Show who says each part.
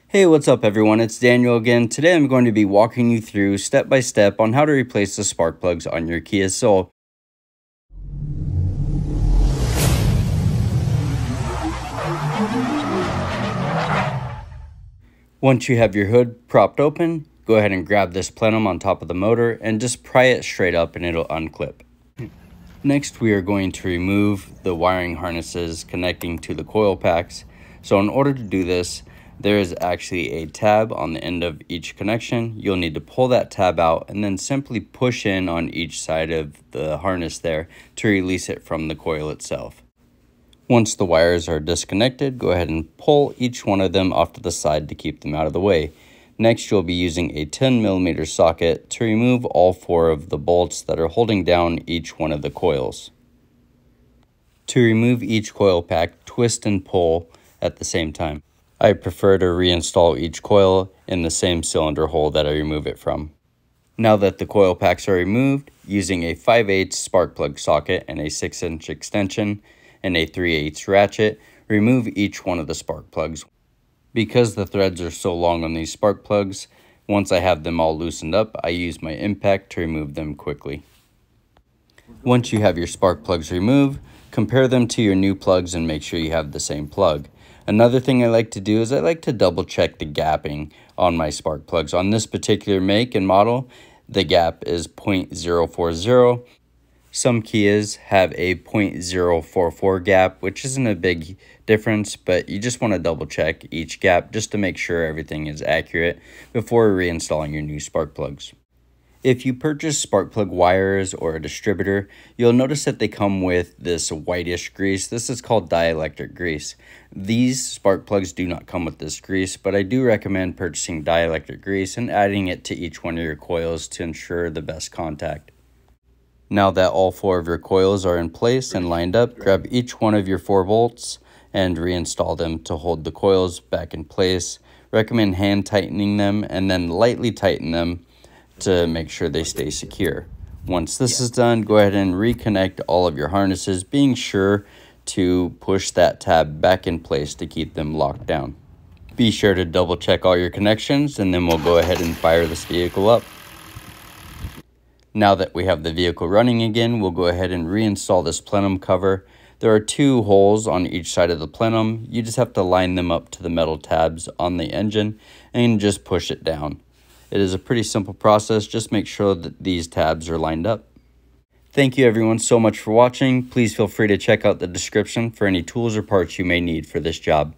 Speaker 1: Hey, what's up everyone? It's Daniel again. Today I'm going to be walking you through step by step on how to replace the spark plugs on your Kia Soul. Once you have your hood propped open, go ahead and grab this plenum on top of the motor and just pry it straight up and it'll unclip. Next, we are going to remove the wiring harnesses connecting to the coil packs. So in order to do this, there is actually a tab on the end of each connection. You'll need to pull that tab out and then simply push in on each side of the harness there to release it from the coil itself. Once the wires are disconnected, go ahead and pull each one of them off to the side to keep them out of the way. Next, you'll be using a 10mm socket to remove all 4 of the bolts that are holding down each one of the coils. To remove each coil pack, twist and pull at the same time. I prefer to reinstall each coil in the same cylinder hole that I remove it from. Now that the coil packs are removed, using a 5/8 spark plug socket and a 6-inch extension and a 3/8 ratchet, remove each one of the spark plugs. Because the threads are so long on these spark plugs, once I have them all loosened up, I use my impact to remove them quickly. Once you have your spark plugs removed, compare them to your new plugs and make sure you have the same plug. Another thing I like to do is I like to double check the gapping on my spark plugs. On this particular make and model, the gap is 0.040. Some Kias have a 0.044 gap, which isn't a big difference, but you just want to double check each gap just to make sure everything is accurate before reinstalling your new spark plugs. If you purchase spark plug wires or a distributor, you'll notice that they come with this whitish grease. This is called dielectric grease. These spark plugs do not come with this grease, but I do recommend purchasing dielectric grease and adding it to each one of your coils to ensure the best contact. Now that all 4 of your coils are in place and lined up, grab each one of your 4 bolts and reinstall them to hold the coils back in place. Recommend hand tightening them and then lightly tighten them to make sure they stay secure. Once this is done, go ahead and reconnect all of your harnesses, being sure to push that tab back in place to keep them locked down. Be sure to double check all your connections and then we'll go ahead and fire this vehicle up. Now that we have the vehicle running again, we'll go ahead and reinstall this plenum cover. There are 2 holes on each side of the plenum. You just have to line them up to the metal tabs on the engine and just push it down. It is a pretty simple process. Just make sure that these tabs are lined up. Thank you everyone so much for watching. Please feel free to check out the description for any tools or parts you may need for this job.